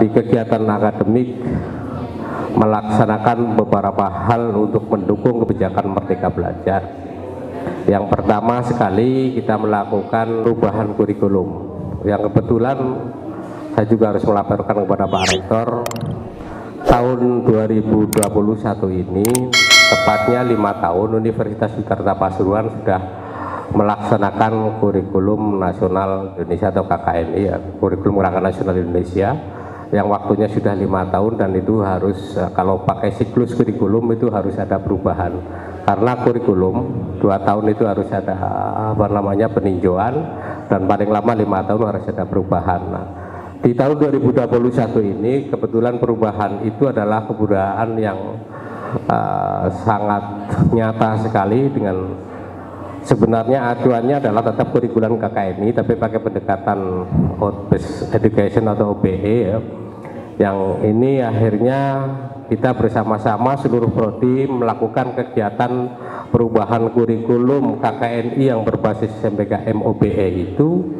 Di kegiatan akademik melaksanakan beberapa hal untuk mendukung kebijakan Merdeka Belajar. Yang pertama sekali kita melakukan perubahan kurikulum. Yang kebetulan saya juga harus melaporkan kepada Pak Rektor, tahun 2021 ini tepatnya 5 tahun Universitas Yudharta Pasuruan sudah melaksanakan kurikulum nasional Indonesia atau KKNI, ya, kurikulum kerangka nasional Indonesia, yang waktunya sudah 5 tahun, dan itu harus, kalau pakai siklus kurikulum itu harus ada perubahan, karena kurikulum 2 tahun itu harus ada peninjauan, dan paling lama 5 tahun harus ada perubahan. Nah, di tahun 2021 ini kebetulan perubahan itu adalah kebudayaan yang sangat nyata sekali, dengan sebenarnya acuannya adalah tetap kurikulum KKNI tapi pakai pendekatan Outbased Education atau OBE, ya. Yang ini akhirnya kita bersama-sama seluruh prodi melakukan kegiatan perubahan kurikulum KKNI yang berbasis MBKM OBE itu,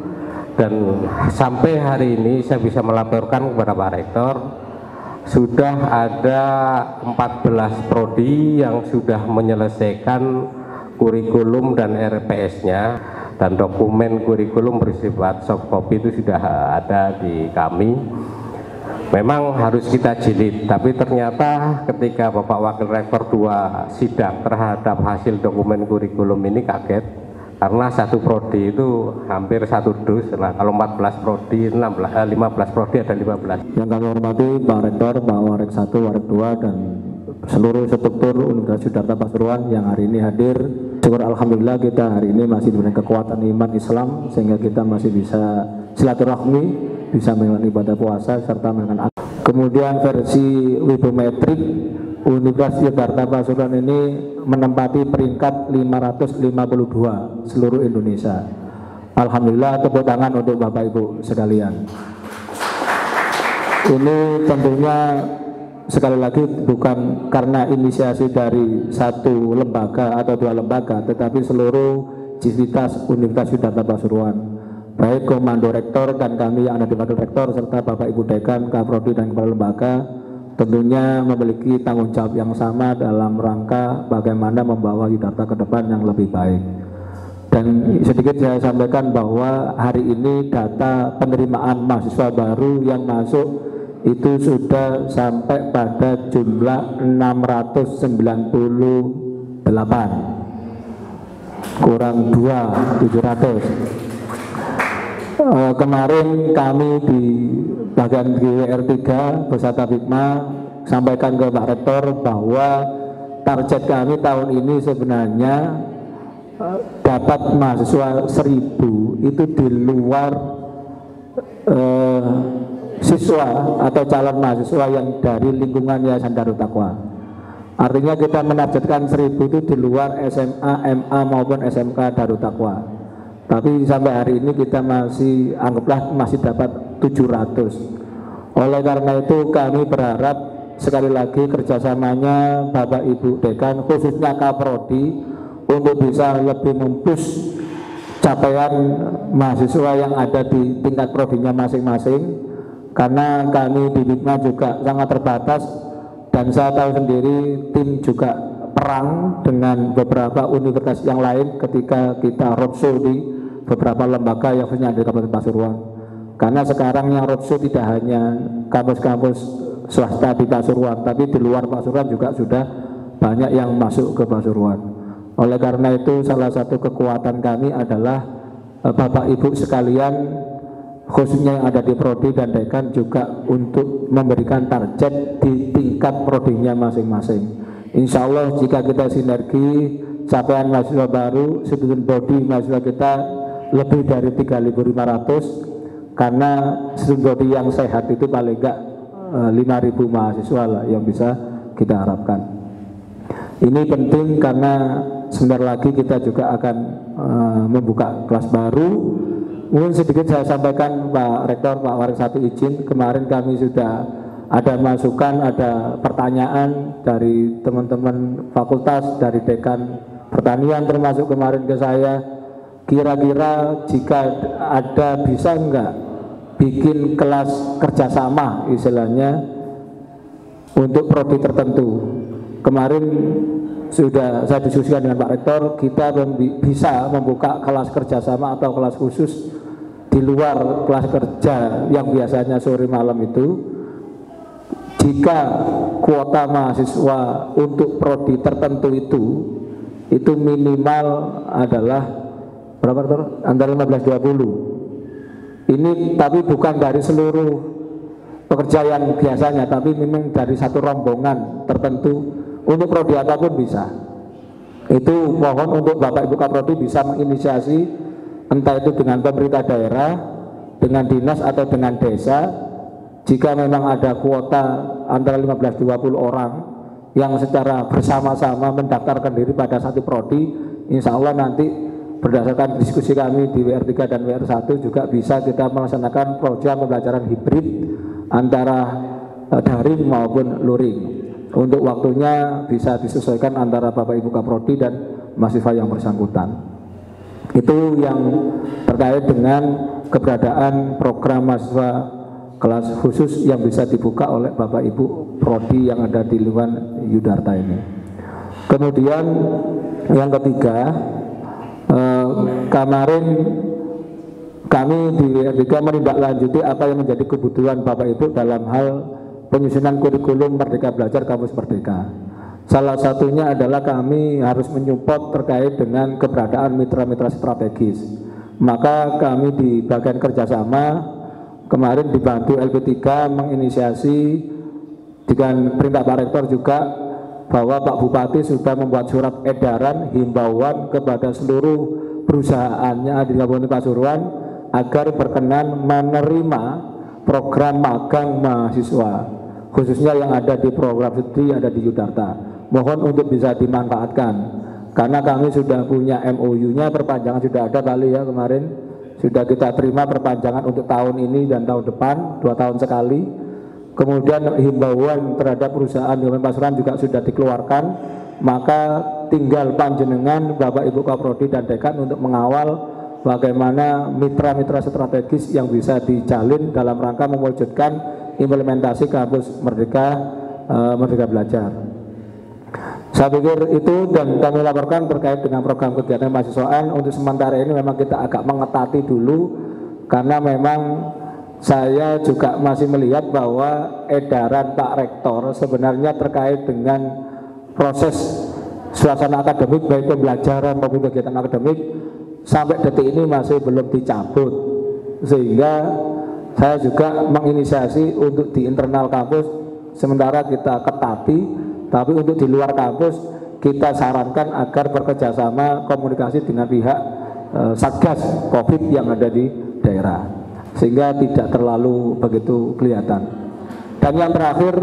dan sampai hari ini saya bisa melaporkan kepada Pak Rektor sudah ada 14 prodi yang sudah menyelesaikan kurikulum dan RPS-nya, dan dokumen kurikulum bersifat soft copy itu sudah ada di kami. Memang harus kita jilid, tapi ternyata ketika Bapak Wakil Rektor 2 sidang terhadap hasil dokumen kurikulum ini kaget, karena satu prodi itu hampir 1 dus. Nah, kalau 14 prodi, 15 prodi ada 15. Yang kami hormati Pak Rektor, Pak Warek 1, Warek 2, dan seluruh struktur Universitas Yudharta Pasuruan yang hari ini hadir. Syukur alhamdulillah kita hari ini masih diberikan kekuatan iman Islam sehingga kita masih bisa silaturahmi, bisa menjalankan ibadah puasa serta menjalankan. Kemudian versi wibometrik Universitas Yudharta Pasuruan ini menempati peringkat 552 seluruh Indonesia. Alhamdulillah, tepuk tangan untuk Bapak Ibu sekalian. Ini tentunya sekali lagi bukan karena inisiasi dari satu lembaga atau 2 lembaga, tetapi seluruh civitas Universitas Yudharta Pasuruan, baik Komando Rektor dan kami yang ada di Wakil Rektor serta Bapak Ibu Dekan, Kaprodi dan Kepala Lembaga, tentunya memiliki tanggung jawab yang sama dalam rangka bagaimana membawa Yudharta ke depan yang lebih baik. Dan sedikit saya sampaikan bahwa hari ini data penerimaan mahasiswa baru yang masuk itu sudah sampai pada jumlah 698, kurang 2, 700. Kemarin kami di bagian GWR 3 beserta Bikma sampaikan ke Pak Rektor bahwa target kami tahun ini sebenarnya dapat mahasiswa 1000 itu di luar siswa atau calon mahasiswa yang dari lingkungan Yayasan Darut Taqwa. Artinya kita menargetkan 1000 itu di luar SMA, MA maupun SMK Darut Taqwa. Tapi sampai hari ini kita masih anggaplah masih dapat 700. Oleh karena itu kami berharap sekali lagi kerjasamanya Bapak Ibu Dekan khususnya Kaprodi untuk bisa lebih mempush capaian mahasiswa yang ada di tingkat prodinya masing-masing, karena kami di Bikma juga sangat terbatas dan saya tahu sendiri tim juga perang dengan beberapa universitas yang lain ketika kita roadshow di beberapa lembaga yang khususnya di Kabupaten Pasuruan. Karena sekarang yang roadshow tidak hanya kampus-kampus swasta di Pasuruan, tapi di luar Pasuruan juga sudah banyak yang masuk ke Pasuruan. Oleh karena itu salah satu kekuatan kami adalah Bapak Ibu sekalian khususnya yang ada di prodi dan dekan juga untuk memberikan target di tingkat prodinya masing-masing. Insya Allah jika kita sinergi, capaian mahasiswa baru, student body mahasiswa kita lebih dari 3.500, karena student body yang sehat itu paling enggak 5.000 mahasiswa lah yang bisa kita harapkan. Ini penting karena sebentar lagi kita juga akan membuka kelas baru. Mungkin sedikit saya sampaikan Pak Rektor, Pak Warek 1 izin, kemarin kami sudah ada masukan, ada pertanyaan dari teman-teman fakultas, dari dekan pertanian termasuk kemarin ke saya, kira-kira jika ada bisa enggak bikin kelas kerjasama istilahnya untuk prodi tertentu. Kemarin sudah saya diskusikan dengan Pak Rektor, kita bisa membuka kelas kerjasama atau kelas khusus di luar kelas kerja yang biasanya sore malam itu. Jika kuota mahasiswa untuk prodi tertentu itu minimal adalah berapa, Rektor? Antara 15-20. Ini tapi bukan dari seluruh pekerja yang biasanya, tapi memang dari satu rombongan tertentu untuk prodi apapun bisa. Itu mohon untuk Bapak Ibu Kaprodi bisa menginisiasi, entah itu dengan pemerintah daerah, dengan dinas atau dengan desa. Jika memang ada kuota antara 15-20 orang yang secara bersama-sama mendaftarkan diri pada satu prodi, insya Allah nanti berdasarkan diskusi kami di WR3 dan WR1 juga bisa kita melaksanakan program pembelajaran hibrid antara daring maupun luring. Untuk waktunya bisa disesuaikan antara Bapak Ibu Kaprodi dan mahasiswa yang bersangkutan. Itu yang terkait dengan keberadaan program mahasiswa kelas khusus yang bisa dibuka oleh Bapak Ibu Prodi yang ada di lingkungan Yudarta ini. Kemudian yang ketiga, kemarin kami di WR3 menindaklanjuti apa yang menjadi kebutuhan Bapak Ibu dalam hal penyusunan kurikulum Merdeka Belajar Kampus Merdeka. Salah satunya adalah kami harus menyupport terkait dengan keberadaan mitra-mitra strategis. Maka kami di bagian kerjasama kemarin dibantu LP3 menginisiasi dengan perintah Pak Rektor juga bahwa Pak Bupati sudah membuat surat edaran himbauan kepada seluruh perusahaannya di Kabupaten Pasuruan agar berkenan menerima program magang mahasiswa, khususnya yang ada di program studi yang ada di Yudarta. Mohon untuk bisa dimanfaatkan, karena kami sudah punya MOU-nya, perpanjangan sudah ada kali ya kemarin. Sudah kita terima perpanjangan untuk tahun ini dan tahun depan, 2 tahun sekali. Kemudian himbauan terhadap perusahaan di Kabupaten Pasuruan juga sudah dikeluarkan. Maka tinggal panjenengan Bapak Ibu Kaprodi dan Dekan untuk mengawal bagaimana mitra-mitra strategis yang bisa dijalin dalam rangka mewujudkan implementasi kampus Merdeka Belajar. Saya pikir itu, dan kami laporkan terkait dengan program kegiatan mahasiswaan. Untuk sementara ini memang kita agak mengetati dulu, karena memang saya juga masih melihat bahwa edaran Pak Rektor sebenarnya terkait dengan proses suasana akademik, baik pembelajaran maupun kegiatan akademik, sampai detik ini masih belum dicabut. Sehingga saya juga menginisiasi untuk di internal kampus sementara kita ketati, tapi untuk di luar kampus kita sarankan agar bekerjasama komunikasi dengan pihak Satgas COVID yang ada di daerah, sehingga tidak terlalu begitu kelihatan. Dan yang terakhir,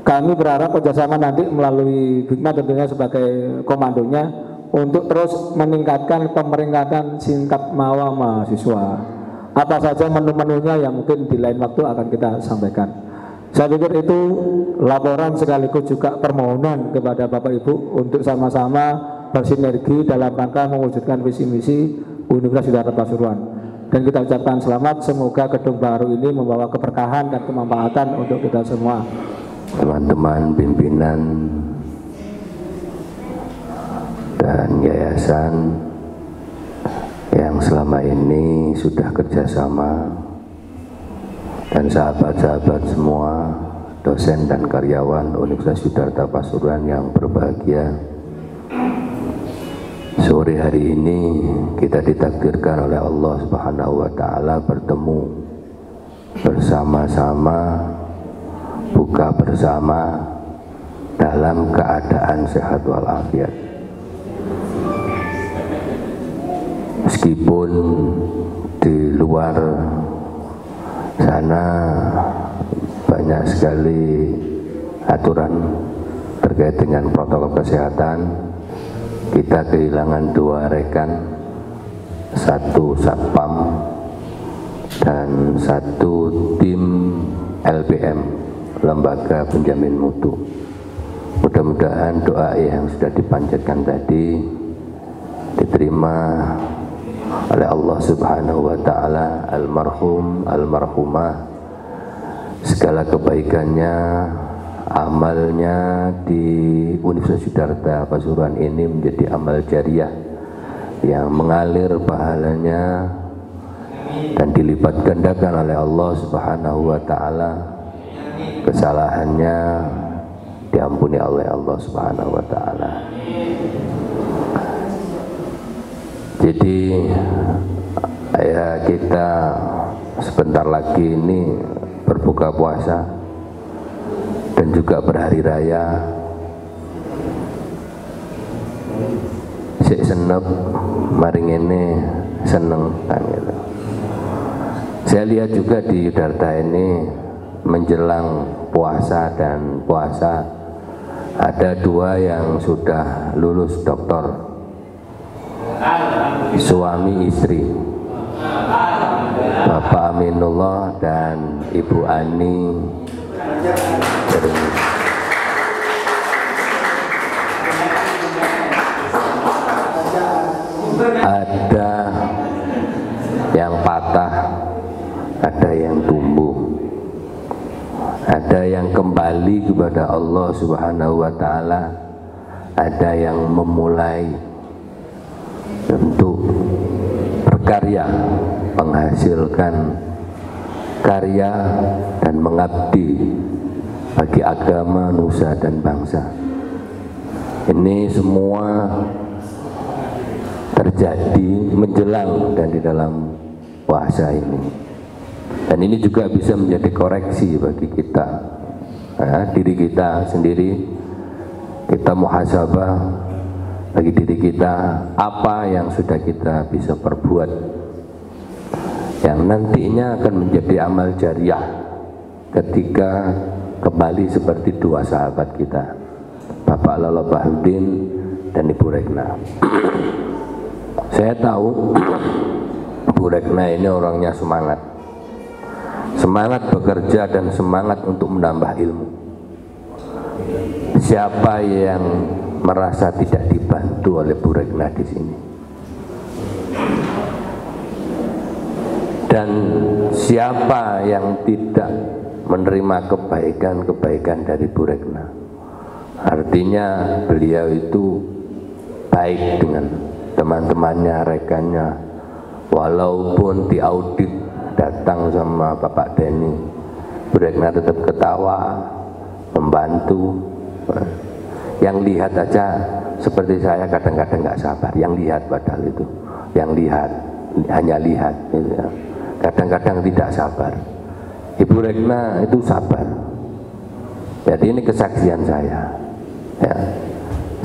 kami berharap kerjasama nanti melalui Bigma tentunya sebagai komandonya untuk terus meningkatkan pemeringkatan singkat mawa mahasiswa. Apa saja menu-menunya yang mungkin di lain waktu akan kita sampaikan. Saya pikir itu laporan sekaligus juga permohonan kepada Bapak Ibu untuk sama-sama bersinergi dalam rangka mewujudkan visi misi Universitas Yudarta Pasuruan. Dan kita ucapkan selamat, semoga gedung baru ini membawa keberkahan dan kemanfaatan untuk kita semua. Teman-teman pimpinan dan yayasan yang selama ini sudah kerjasama, dan sahabat-sahabat semua, dosen dan karyawan Universitas Yudarta Pasuruan yang berbahagia. Sore hari ini kita ditakdirkan oleh Allah Subhanahu wa Ta'ala bertemu bersama-sama, buka bersama dalam keadaan sehat walafiat. Meskipun di luar sana banyak sekali aturan terkait dengan protokol kesehatan, kita kehilangan 2 rekan, 1 satpam dan 1 tim LPM, Lembaga Penjamin Mutu. Mudah-mudahan doa yang sudah dipanjatkan tadi diterima oleh Allah Subhanahu wa taala, almarhum, almarhumah. Segala kebaikannya, amalnya di Universitas Siddhartha Pasuruan ini menjadi amal jariah yang mengalir pahalanya dan dilipat gandakan oleh Allah Subhanahu wa taala. Kesalahannya diampuni oleh Allah Subhanahu wa taala. Jadi ya, kita sebentar lagi ini berbuka puasa dan juga berhari raya. Sik senep maring ini seneng kan gitu. Saya lihat juga di Siddhartha ini menjelang puasa dan puasa ada dua yang sudah lulus doktor, suami istri, Bapak Aminullah dan Ibu Ani. Ada yang patah, ada yang tumbuh, ada yang kembali kepada Allah Subhanahu wa taala, ada yang memulai untuk berkarya, menghasilkan karya dan mengabdi bagi agama, nusa dan bangsa. Ini semua terjadi menjelang dan di dalam puasa ini, dan ini juga bisa menjadi koreksi bagi kita, diri kita sendiri. Kita muhasabah bagi diri kita, apa yang sudah kita bisa perbuat yang nantinya akan menjadi amal jariah ketika kembali seperti dua sahabat kita, Bapak Lolo Bahrudin dan Ibu Rekna. Saya tahu Bu Rekna ini orangnya semangat bekerja dan semangat untuk menambah ilmu. Siapa yang merasa tidak dibantu oleh Bu Rekna di sini? Dan siapa yang tidak menerima kebaikan-kebaikan dari Bu Rekna? Artinya beliau itu baik dengan teman-temannya, rekannya, walaupun diaudit datang sama Bapak Denny, Bu Rekna tetap ketawa, membantu. Yang lihat aja seperti saya kadang-kadang nggak sabar, yang lihat padahal itu, yang lihat hanya lihat, gitu ya. Kadang-kadang tidak sabar. Ibu Rekna itu sabar. Jadi ini kesaksian saya, ya.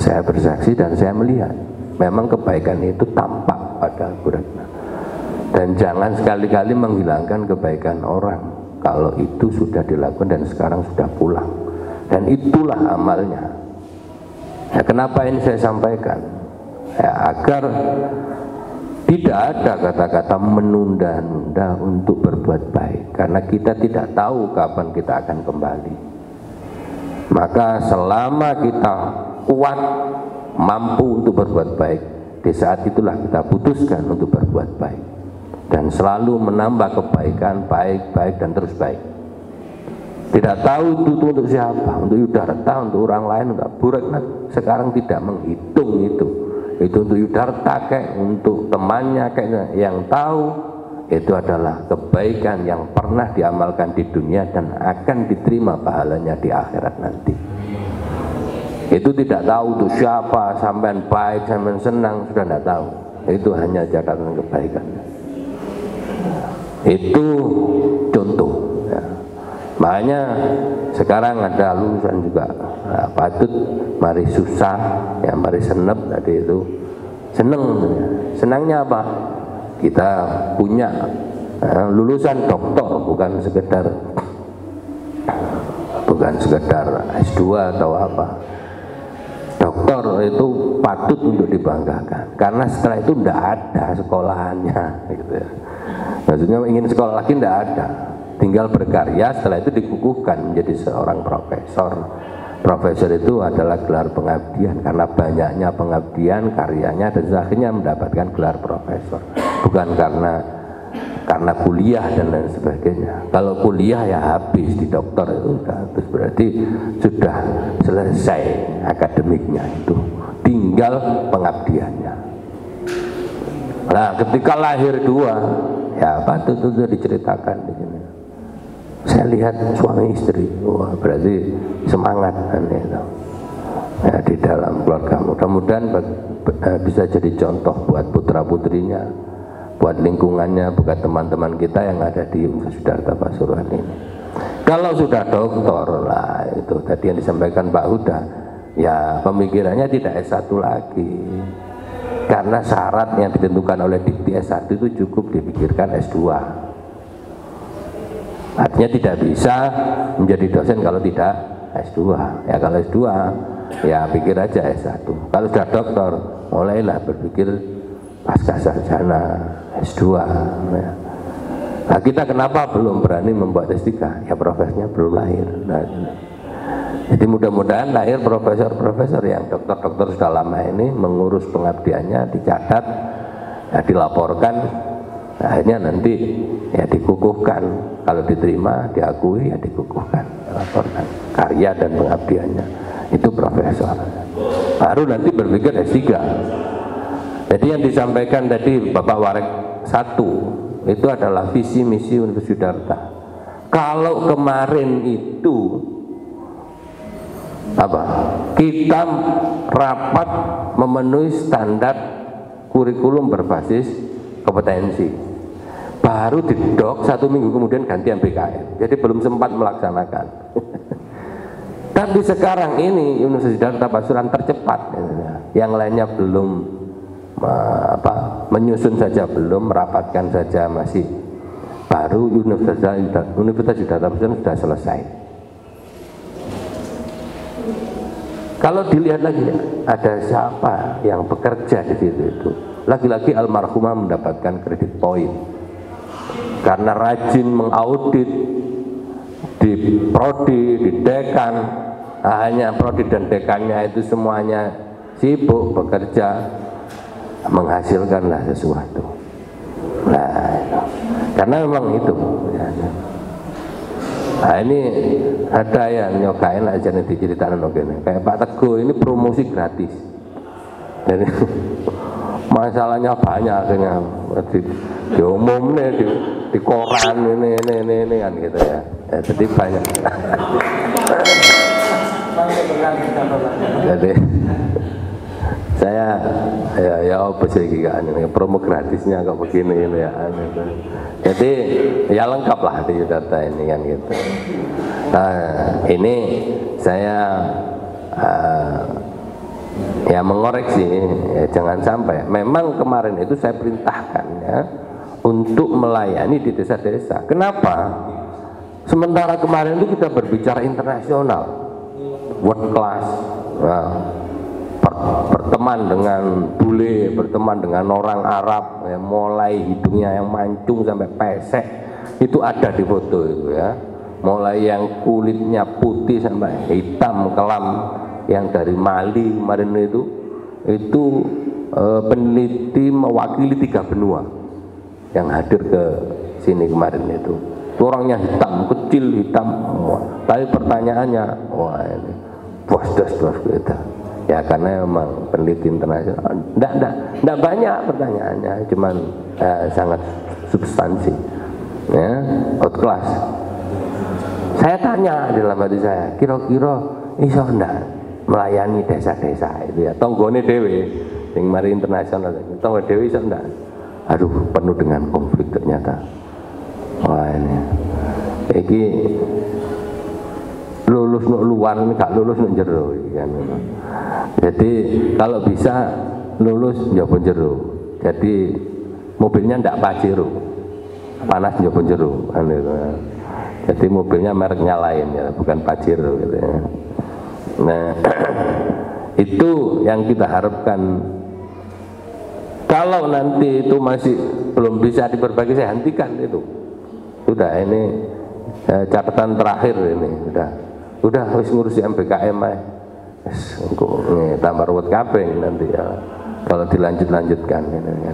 Saya bersaksi dan saya melihat memang kebaikan itu tampak pada Bu Rekna. Dan jangan sekali-kali menghilangkan kebaikan orang kalau itu sudah dilakukan dan sekarang sudah pulang. Dan itulah amalnya. Ya, kenapa ini saya sampaikan? Ya, agar tidak ada kata-kata menunda-nunda untuk berbuat baik, karena kita tidak tahu kapan kita akan kembali. Maka selama kita kuat, mampu untuk berbuat baik, di saat itulah kita putuskan untuk berbuat baik dan selalu menambah kebaikan, baik dan terus baik. Tidak tahu itu untuk siapa, untuk Yudharta, untuk orang lain, untuk Bu Rekna sekarang tidak menghitung itu untuk Yudharta kayak untuk temannya kayak, yang tahu itu adalah kebaikan yang pernah diamalkan di dunia dan akan diterima pahalanya di akhirat nanti. Itu tidak tahu untuk siapa, sampean baik, sampean senang, sudah tidak tahu. Itu hanya catatan kebaikan. Itu contoh, ya. Makanya sekarang ada lulusan juga, nah, patut mari susah, ya mari senep tadi itu. Senangnya apa? Kita punya lulusan doktor, bukan sekedar S2 atau apa. Doktor itu patut untuk dibanggakan, karena setelah itu tidak ada sekolahannya, gitu ya. Maksudnya ingin sekolah lagi tidak ada, tinggal berkarya, setelah itu dikukuhkan menjadi seorang profesor. Profesor itu adalah gelar pengabdian, karena banyaknya pengabdian karyanya dan akhirnya mendapatkan gelar profesor. bukan karena kuliah dan lain sebagainya. Kalau kuliah ya habis di dokter itu habis, berarti sudah selesai akademiknya, itu tinggal pengabdiannya. Nah, ketika lahir dua, ya apa itu diceritakan di sini. Saya lihat suami istri, wah berarti semangat kan itu. Ya, di dalam keluarga, mudah-mudahan bisa jadi contoh buat putra putrinya, buat lingkungannya, buat teman-teman kita yang ada di Universitas Sudarta Pasuruan ini. Kalau sudah doktor lah, itu tadi yang disampaikan Pak Huda, ya pemikirannya tidak S1 lagi, karena syarat yang ditentukan oleh Dikti S1 itu cukup dipikirkan S2. Artinya tidak bisa menjadi dosen kalau tidak S2. Ya kalau S2 ya pikir aja S1. Kalau sudah doktor, mulailah berpikir pasca sarjana S2 ya. Nah, kita kenapa belum berani membuat S3? Ya profesornya belum lahir. Nah, jadi mudah-mudahan lahir profesor-profesor yang dokter-dokter sudah lama ini mengurus pengabdiannya, dicatat, ya dilaporkan, nah, akhirnya nanti ya dikukuhkan, kalau diterima, diakui, ya dikukuhkan, dilaporkan karya dan pengabdiannya, itu profesor. Baru nanti berpikir S3. Jadi yang disampaikan tadi Bapak Warek 1 itu adalah visi misi Universitas Sudarta. Kalau kemarin itu apa? Kita rapat memenuhi standar kurikulum berbasis kompetensi. Baru didok 1 minggu kemudian ganti MBKM. Jadi belum sempat melaksanakan. Tapi sekarang ini Universitas Sudarta Pasuruan tercepat, yang lainnya belum menyusun saja, belum merapatkan saja, masih baru Universitas Sudarta Pasuruan sudah selesai. Kalau dilihat lagi ada siapa yang bekerja di situ, itu lagi-lagi almarhumah mendapatkan kredit poin karena rajin mengaudit di prodi, di dekan. Hanya prodi dan dekannya itu semuanya sibuk bekerja, menghasilkanlah sesuatu. Nah, karena memang itu. Nah, ini ada yang nyokain aja nih diceritakan begini. Kayak Pak Teguh ini promosi gratis. Jadi masalahnya banyak akhirnya diumum nih di koran ini kan gitu ya. Jadi banyak. Jadi saya ya apa sih kan promo gratisnya kok begini ini ya. Jadi ya lengkap lah di Sudarta ini kan gitu. Nah, ini saya ya mengoreksi ya, jangan sampai. Memang kemarin itu saya perintahkan ya untuk melayani di desa-desa. Kenapa? Sementara kemarin itu kita berbicara internasional, world class, nah, berteman dengan bule, berteman dengan orang Arab, ya, mulai hidungnya yang mancung sampai pesek itu ada di foto itu ya, mulai yang kulitnya putih sampai hitam kelam yang dari Mali kemarin itu peneliti mewakili 3 benua yang hadir ke sini kemarin itu. Orangnya hitam, kecil, hitam, tapi pertanyaannya, wah ini bos-bos gitu. Ya karena memang peneliti internasional, enggak banyak pertanyaannya, cuman sangat substansi, ya, out class. Saya tanya di dalam hati saya, kira-kira iso enggak melayani desa-desa itu ya, tonggone dewe, yang mari internasional, tonggo dewe iso enggak? Aduh, penuh dengan konflik ternyata. Wah ini lulus nuk luar ini gak lulus nuk jero kan. Jadi kalau bisa lulus njaba jero. Jadi mobilnya ndak pajero, panas njaba jero kan gitu. Jadi mobilnya mereknya lain ya, bukan pajero gitu ya. Nah itu yang kita harapkan. Kalau nanti itu masih belum bisa diperbaiki, saya hentikan itu. Sudah ini catatan terakhir ini udah harus ngurusi MBKM aja. Tambah ruwet kabeh nanti ya. kalau dilanjutkan.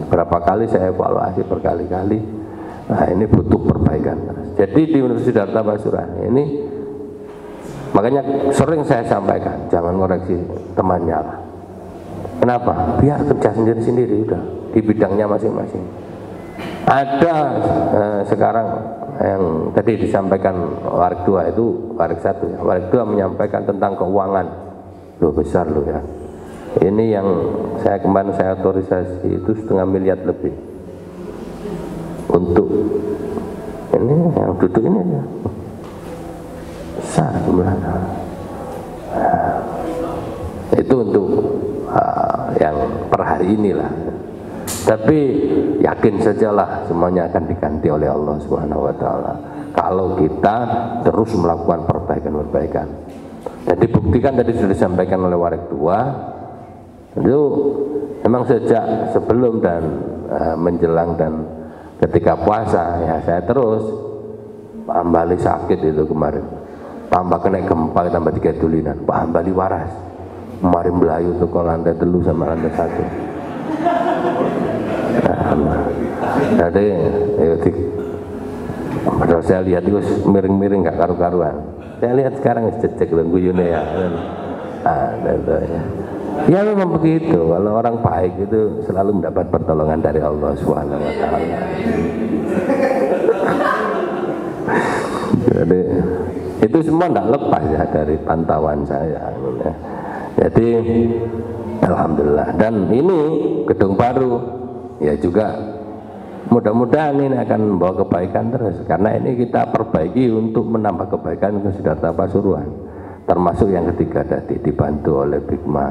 Berapa kali saya evaluasi berkali-kali. Nah, ini butuh perbaikan. Jadi di Universitas Siddhartha Pasuruan ini, makanya sering saya sampaikan, jangan ngoreksi temannya lah. Kenapa? Biar kerja sendiri-sendiri udah di bidangnya masing-masing. Ada sekarang yang tadi disampaikan Warik 2 itu Warik 1 ya. Warik 2 menyampaikan tentang keuangan. Loh, besar loh ya. Ini yang kemarin saya otorisasi itu 1,5 miliar lebih. Untuk ini yang duduk ini ya. Besar jumlahnya. Nah, itu untuk yang per hari inilah. Tapi yakin sajalah semuanya akan diganti oleh Allah Subhanahu wa taala kalau kita terus melakukan perbaikan. Dan dibuktikan tadi sudah disampaikan oleh Warik 2 itu memang sejak sebelum dan menjelang dan ketika puasa ya saya terus Pak Hambali sakit itu kemarin, tambah kena gempa tambah 3 dulinan, Pak Hambali waras kemarin belayu tuh ke lantai 3 sama lantai 1. Jadi padahal saya lihat itu miring-miring gak karu-karuan. Saya lihat sekarang cecek dan guyune ya. Ya memang begitu. Kalau orang baik itu selalu mendapat pertolongan dari Allah Subhanahu wa taala. Jadi itu semua tidak lepas ya dari pantauan saya. Jadi alhamdulillah. Dan ini gedung baru ya juga mudah-mudahan ini akan membawa kebaikan terus, karena ini kita perbaiki untuk menambah kebaikan ke Siddhartha Pasuruan, termasuk yang ketiga tadi dibantu oleh Bigma.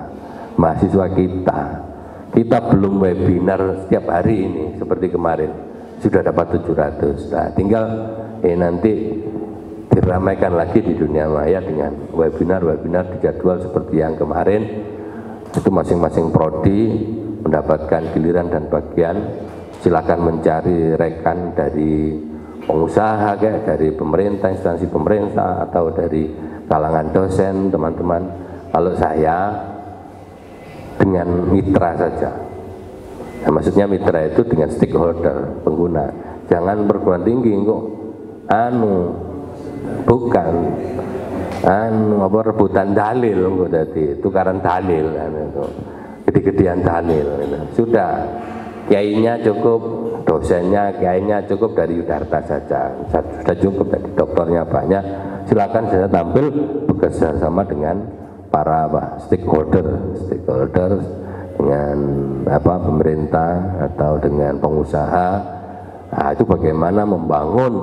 Mahasiswa kita belum webinar setiap hari ini seperti kemarin sudah dapat 700. Nah, tinggal nanti diramaikan lagi di dunia maya dengan webinar dijadwal seperti yang kemarin. Itu masing-masing prodi mendapatkan giliran dan bagian. Silakan mencari rekan dari pengusaha, kayak dari pemerintah, instansi pemerintah, atau dari kalangan dosen, teman-teman. Kalau saya dengan mitra saja. Nah, maksudnya mitra itu dengan stakeholder, pengguna. Jangan perguruan tinggi kok bukan rebutan dalil kok, tadi tukaran dalil gede-gedean dalil. Sudah, kiainya cukup, dosennya, kiainya cukup dari Yudharta saja, sudah cukup. Tadi dokternya banyak, silakan saya tampil bekerja sama dengan para stakeholder dengan pemerintah atau dengan pengusaha. Nah, itu bagaimana membangun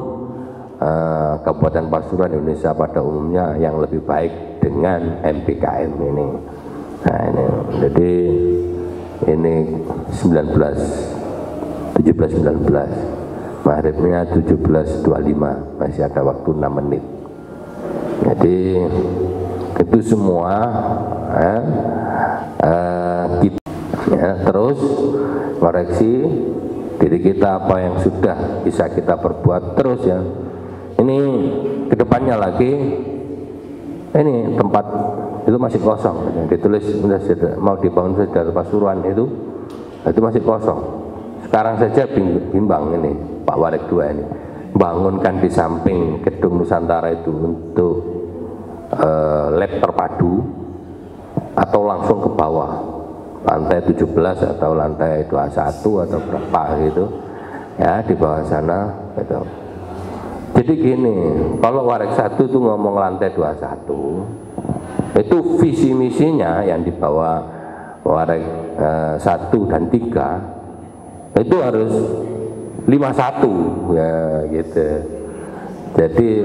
Kabupaten Pasuruan Indonesia pada umumnya yang lebih baik dengan MPKM ini. Nah, ini jadi ini 17-19 maghribnya 17.25, masih ada waktu 6 menit. Jadi itu semua kita terus koreksi diri kita, apa yang sudah bisa kita perbuat terus ya. Ini kedepannya lagi, ini tempat itu masih kosong, ditulis mau dibangun Siddhartha Pasuruan itu masih kosong. Sekarang saja bimbang ini Pak Warik 2 ini bangunkan di samping gedung Nusantara itu untuk lab terpadu atau langsung ke bawah lantai 17 atau lantai 21 atau berapa gitu ya, di bawah sana gitu. Jadi gini, kalau Warik 1 itu ngomong lantai 21 itu visi misinya yang di bawah Warik 1 dan 3 itu harus 51 ya gitu. Jadi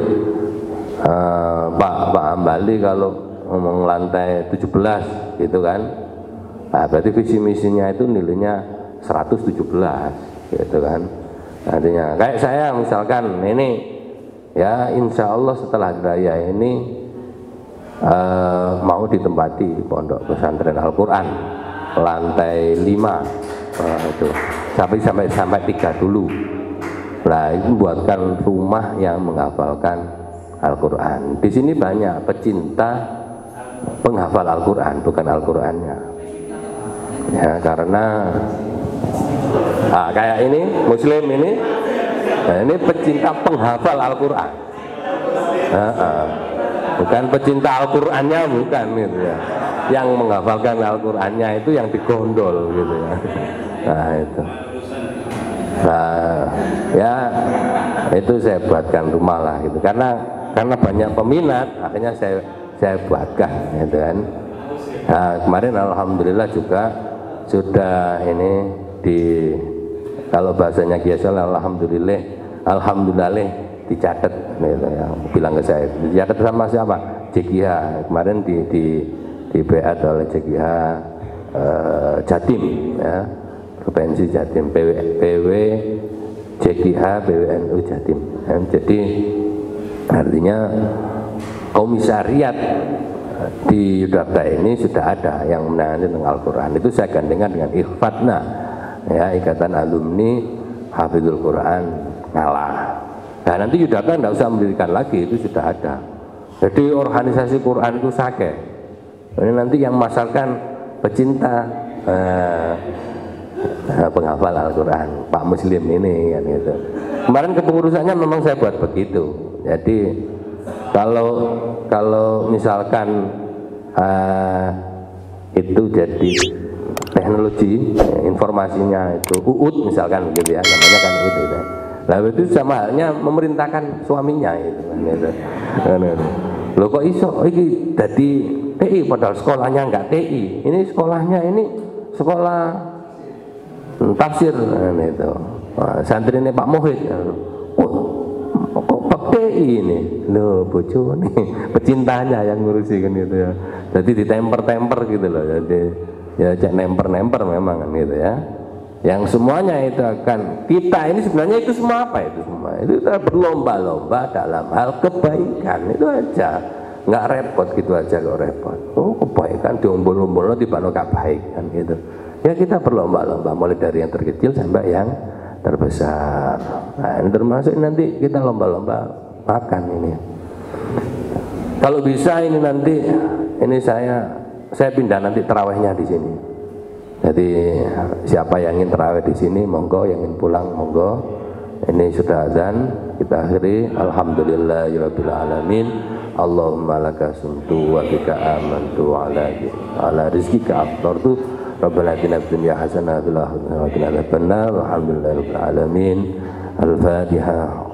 Pak Hambali kalau ngomong lantai 17 gitu kan, nah, berarti visi misinya itu nilainya 117 gitu kan. Artinya kayak saya misalkan ini ya, insya Allah setelah raya ini mau ditempati pondok pesantren Al-Quran lantai 5 itu sampai 3 dulu. Nah, itu buatkan rumah yang menghafalkan Al-Quran. Di sini banyak pecinta penghafal Al-Quran, bukan Al-Qurannya. Ya, karena kayak ini Muslim ini, nah ini pecinta penghafal Al-Quran, bukan pecinta Al-Qurannya, bukan gitu ya. Yang menghafalkan Al-Qurannya itu yang digondol gitu ya. Nah itu, nah ya itu saya buatkan rumah lah gitu, karena banyak peminat, akhirnya saya buatkan gitu kan. Nah kemarin alhamdulillah juga sudah ini kalau bahasanya biasa alhamdulillah dicatat gitu ya, bilang ke saya dicatat sama siapa, JKH kemarin di BA oleh JKH Jatim ya, Provinsi Jatim, PW JKH PWNU Jatim ya, jadi artinya komisariat di Yudhakta ini sudah ada yang menangani tentang Al-Quran. Itu saya gandengkan dengan Ikhfatna ya, Ikatan Alumni Hafizul Quran Ngalah. Nah nanti Yudhakta tidak usah mendirikan lagi, itu sudah ada. Jadi organisasi Quran itu sakit. Ini nanti yang masarkan pecinta penghafal Al-Quran, Pak Muslim ini kan gitu. Kemarin kepengurusannya memang saya buat begitu. Jadi kalau misalkan itu jadi teknologi informasinya itu UUD misalkan begitu ya, namanya kan UUD itu. Lalu itu sama halnya memerintahkan suaminya itu kan gitu. Loh kok iso ini jadi TI padahal sekolahnya enggak TI. Ini sekolahnya ini sekolah tafsir kan itu. Santri ini Pak Muhid. TI ini loh bojo nih pecintanya yang ngurusi kan gitu ya, jadi ditemper-temper gitu loh, jadi ya cek nemper-nemper memang kan gitu ya, yang semuanya itu akan kita ini sebenarnya itu semua apa itu semua itu kita berlomba-lomba dalam hal kebaikan itu aja, nggak repot gitu aja kok repot. Oh kebaikan diombol-ombol tiba-tiba gak baik kan gitu ya, kita berlomba-lomba mulai dari yang terkecil sampai yang terbesar. Nah ini termasuk nanti kita lomba-lomba makan ini. Kalau bisa ini nanti ini saya pindah nanti terawihnya di sini. Jadi siapa yang ingin terawih di sini monggo, yang ingin pulang monggo. Ini sudah azan, kita akhiri. Alhamdulillahirabbil alamin. Allahumma laka sumtu wa bika amantu ala rizqika aftartu. Rabbana atina fid dunya hasanah wa fil akhirati hasanah wa qina adzabannar. Alhamdulillahirabbil alamin. Al-Fatihah.